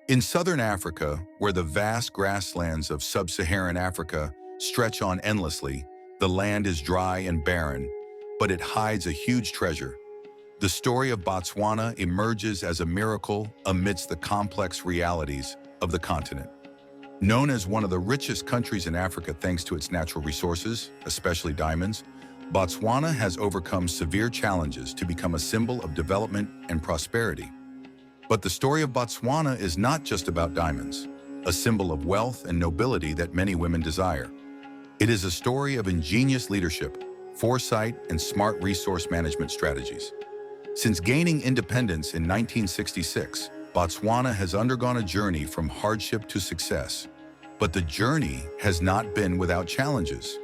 In southern Africa, where the vast grasslands of sub-Saharan Africa stretch on endlessly, the land is dry and barren, but it hides a huge treasure. The story of Botswana emerges as a miracle amidst the complex realities of the continent. Known as one of the richest countries in Africa thanks to its natural resources, especially diamonds, Botswana has overcome severe challenges to become a symbol of development and prosperity. But the story of Botswana is not just about diamonds, a symbol of wealth and nobility that many women desire. It is a story of ingenious leadership, foresight, and smart resource management strategies. Since gaining independence in 1966, Botswana has undergone a journey from hardship to success. But the journey has not been without challenges.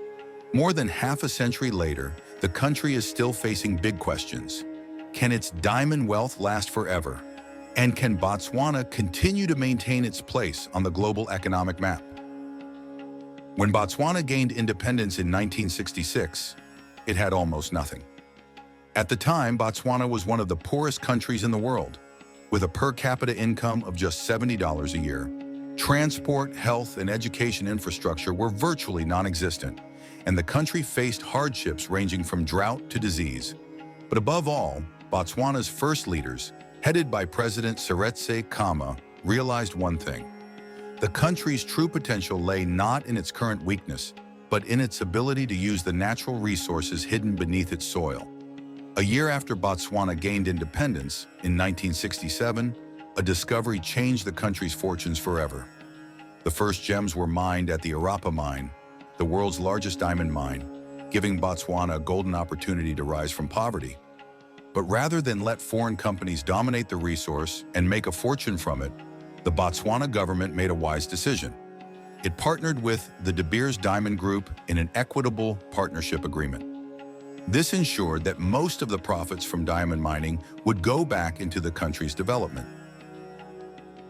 More than half a century later, the country is still facing big questions. Can its diamond wealth last forever? And can Botswana continue to maintain its place on the global economic map? When Botswana gained independence in 1966, it had almost nothing. At the time, Botswana was one of the poorest countries in the world, with a per capita income of just $70 a year. Transport, health, and education infrastructure were virtually non-existent, and the country faced hardships ranging from drought to disease. But above all, Botswana's first leaders, headed by President Seretse Khama, realized one thing. The country's true potential lay not in its current weakness, but in its ability to use the natural resources hidden beneath its soil. A year after Botswana gained independence, in 1967, a discovery changed the country's fortunes forever. The first gems were mined at the Arapa mine, the world's largest diamond mine, giving Botswana a golden opportunity to rise from poverty. But rather than let foreign companies dominate the resource and make a fortune from it, the Botswana government made a wise decision. It partnered with the De Beers Diamond Group in an equitable partnership agreement. This ensured that most of the profits from diamond mining would go back into the country's development.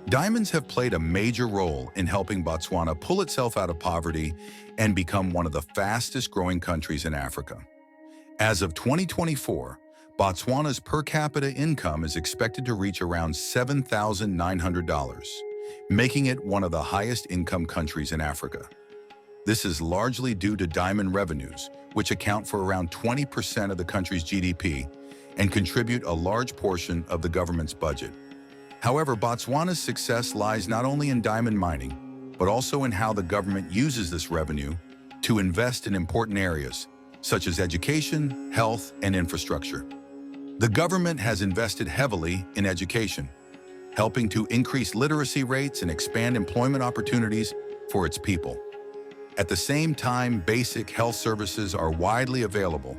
Diamonds have played a major role in helping Botswana pull itself out of poverty and become one of the fastest-growing countries in Africa. As of 2024, Botswana's per capita income is expected to reach around $7,900, making it one of the highest-income countries in Africa. This is largely due to diamond revenues, which account for around 20% of the country's GDP and contribute a large portion of the government's budget. However, Botswana's success lies not only in diamond mining, but also in how the government uses this revenue to invest in important areas, such as education, health, and infrastructure. The government has invested heavily in education, helping to increase literacy rates and expand employment opportunities for its people. At the same time, basic health services are widely available,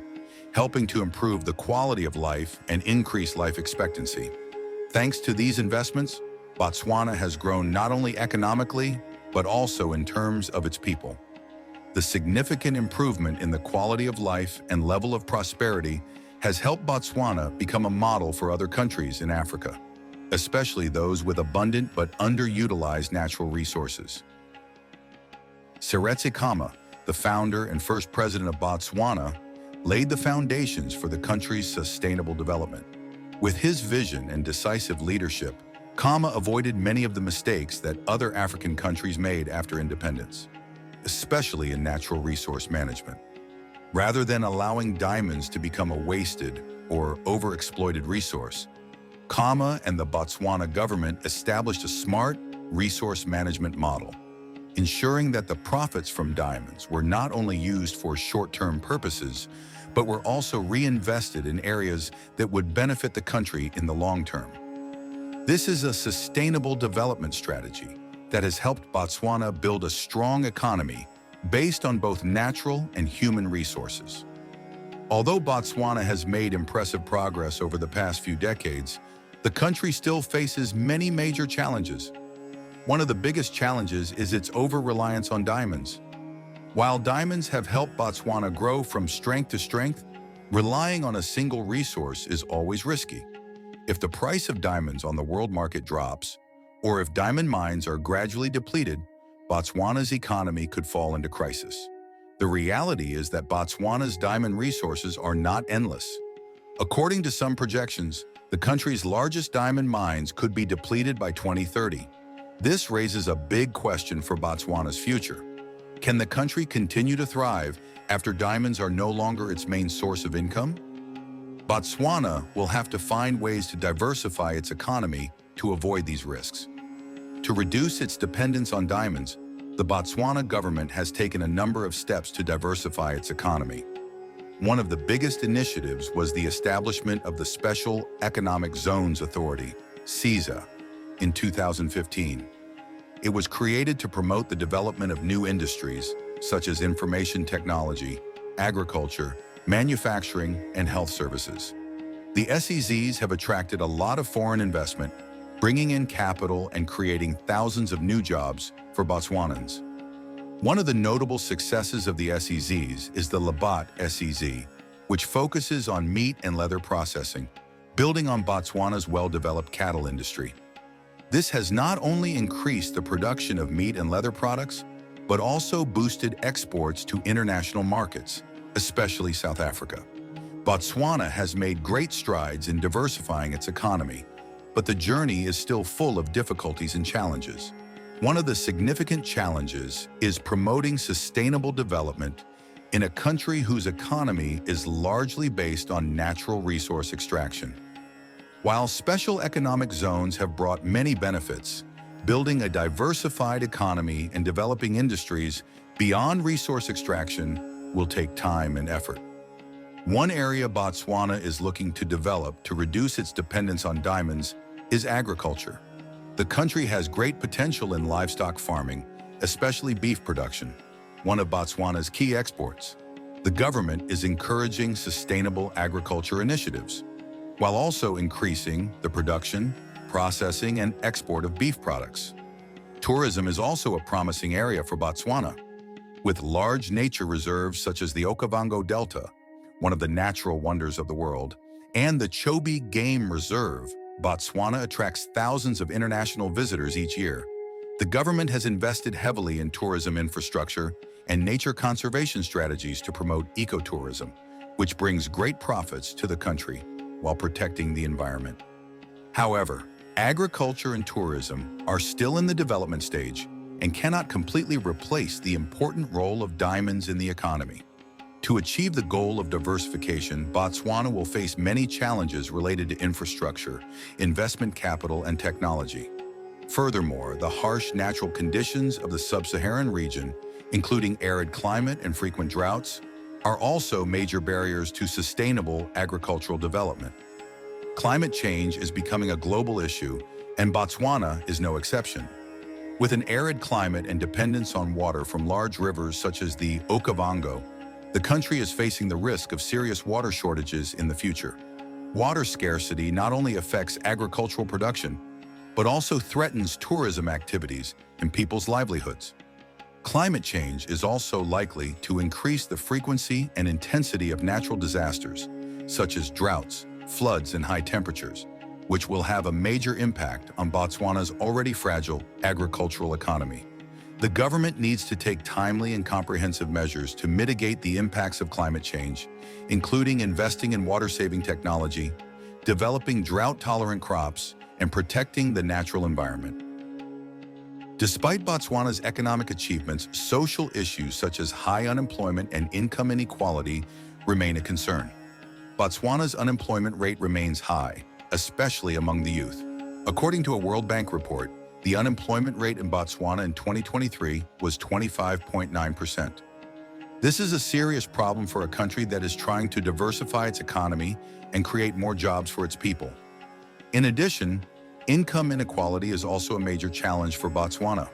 helping to improve the quality of life and increase life expectancy. Thanks to these investments, Botswana has grown not only economically, but also in terms of its people. The significant improvement in the quality of life and level of prosperity has helped Botswana become a model for other countries in Africa, especially those with abundant but underutilized natural resources. Seretse Khama, the founder and first president of Botswana, laid the foundations for the country's sustainable development. With his vision and decisive leadership, Khama avoided many of the mistakes that other African countries made after independence, especially in natural resource management. Rather than allowing diamonds to become a wasted or overexploited resource, Khama and the Botswana government established a smart resource management model, ensuring that the profits from diamonds were not only used for short-term purposes, but were also reinvested in areas that would benefit the country in the long term. This is a sustainable development strategy that has helped Botswana build a strong economy based on both natural and human resources. Although Botswana has made impressive progress over the past few decades, the country still faces many major challenges. One of the biggest challenges is its over-reliance on diamonds. While diamonds have helped Botswana grow from strength to strength, relying on a single resource is always risky. If the price of diamonds on the world market drops, or if diamond mines are gradually depleted, Botswana's economy could fall into crisis. The reality is that Botswana's diamond resources are not endless. According to some projections, the country's largest diamond mines could be depleted by 2030, This raises a big question for Botswana's future. Can the country continue to thrive after diamonds are no longer its main source of income? Botswana will have to find ways to diversify its economy to avoid these risks. To reduce its dependence on diamonds, the Botswana government has taken a number of steps to diversify its economy. One of the biggest initiatives was the establishment of the Special Economic Zones Authority, SEZA, in 2015. It was created to promote the development of new industries, such as information technology, agriculture, manufacturing, and health services. The SEZs have attracted a lot of foreign investment, bringing in capital and creating thousands of new jobs for Botswanans. One of the notable successes of the SEZs is the Labat SEZ, which focuses on meat and leather processing, building on Botswana's well-developed cattle industry. This has not only increased the production of meat and leather products, but also boosted exports to international markets, especially South Africa. Botswana has made great strides in diversifying its economy, but the journey is still full of difficulties and challenges. One of the significant challenges is promoting sustainable development in a country whose economy is largely based on natural resource extraction. While special economic zones have brought many benefits, building a diversified economy and developing industries beyond resource extraction will take time and effort. One area Botswana is looking to develop to reduce its dependence on diamonds is agriculture. The country has great potential in livestock farming, especially beef production, one of Botswana's key exports. The government is encouraging sustainable agriculture initiatives, while also increasing the production, processing, and export of beef products. Tourism is also a promising area for Botswana. With large nature reserves such as the Okavango Delta, one of the natural wonders of the world, and the Chobe Game Reserve, Botswana attracts thousands of international visitors each year. The government has invested heavily in tourism infrastructure and nature conservation strategies to promote ecotourism, which brings great profits to the country while protecting the environment. However, agriculture and tourism are still in the development stage and cannot completely replace the important role of diamonds in the economy. To achieve the goal of diversification, Botswana will face many challenges related to infrastructure, investment capital, and technology. Furthermore, the harsh natural conditions of the sub-Saharan region, including arid climate and frequent droughts, are also major barriers to sustainable agricultural development. Climate change is becoming a global issue, and Botswana is no exception. With an arid climate and dependence on water from large rivers such as the Okavango, the country is facing the risk of serious water shortages in the future. Water scarcity not only affects agricultural production, but also threatens tourism activities and people's livelihoods. Climate change is also likely to increase the frequency and intensity of natural disasters, such as droughts, floods, and high temperatures, which will have a major impact on Botswana's already fragile agricultural economy. The government needs to take timely and comprehensive measures to mitigate the impacts of climate change, including investing in water-saving technology, developing drought-tolerant crops, and protecting the natural environment. Despite Botswana's economic achievements, social issues such as high unemployment and income inequality remain a concern. Botswana's unemployment rate remains high, especially among the youth. According to a World Bank report, the unemployment rate in Botswana in 2023 was 25.9%. This is a serious problem for a country that is trying to diversify its economy and create more jobs for its people. In addition, income inequality is also a major challenge for Botswana.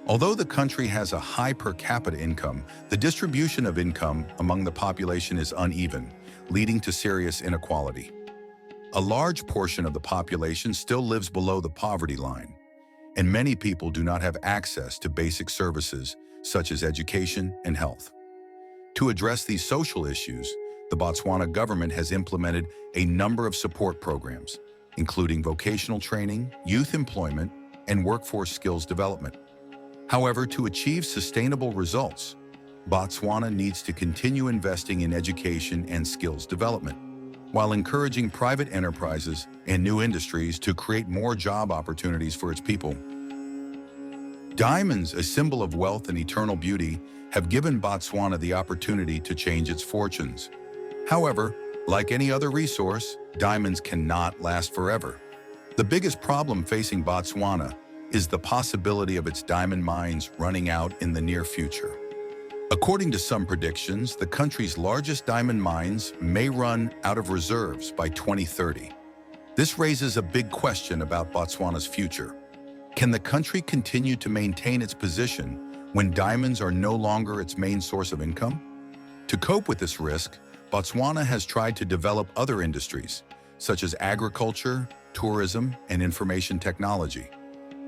Although the country has a high per capita income, the distribution of income among the population is uneven, leading to serious inequality. A large portion of the population still lives below the poverty line, and many people do not have access to basic services such as education and health. To address these social issues, the Botswana government has implemented a number of support programs, including vocational training, youth employment, and workforce skills development. However, to achieve sustainable results, Botswana needs to continue investing in education and skills development, while encouraging private enterprises and new industries to create more job opportunities for its people. Diamonds, a symbol of wealth and eternal beauty, have given Botswana the opportunity to change its fortunes. However, like any other resource, diamonds cannot last forever. The biggest problem facing Botswana is the possibility of its diamond mines running out in the near future. According to some predictions, the country's largest diamond mines may run out of reserves by 2030. This raises a big question about Botswana's future. Can the country continue to maintain its position when diamonds are no longer its main source of income? To cope with this risk, Botswana has tried to develop other industries, such as agriculture, tourism, and information technology.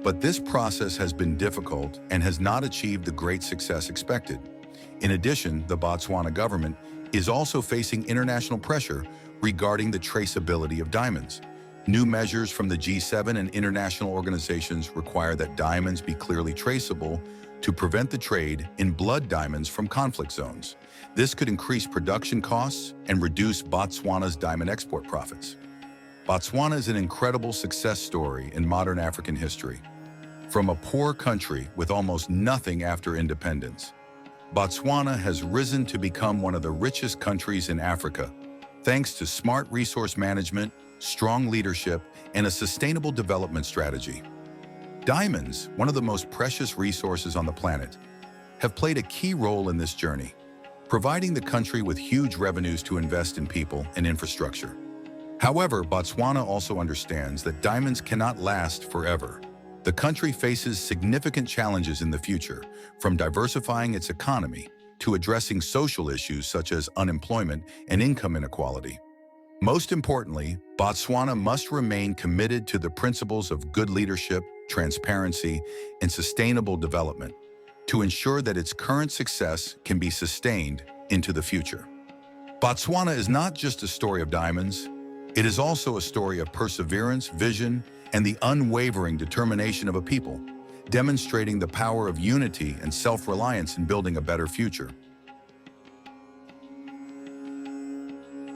But this process has been difficult and has not achieved the great success expected. In addition, the Botswana government is also facing international pressure regarding the traceability of diamonds. New measures from the G7 and international organizations require that diamonds be clearly traceable to prevent the trade in blood diamonds from conflict zones. This could increase production costs and reduce Botswana's diamond export profits. Botswana is an incredible success story in modern African history. From a poor country with almost nothing after independence, Botswana has risen to become one of the richest countries in Africa, thanks to smart resource management, strong leadership, and a sustainable development strategy. Diamonds, one of the most precious resources on the planet, have played a key role in this journey, providing the country with huge revenues to invest in people and infrastructure. However, Botswana also understands that diamonds cannot last forever. The country faces significant challenges in the future, from diversifying its economy to addressing social issues such as unemployment and income inequality. Most importantly, Botswana must remain committed to the principles of good leadership, transparency, and sustainable development to ensure that its current success can be sustained into the future. Botswana is not just a story of diamonds, it is also a story of perseverance, vision, and the unwavering determination of a people, demonstrating the power of unity and self-reliance in building a better future.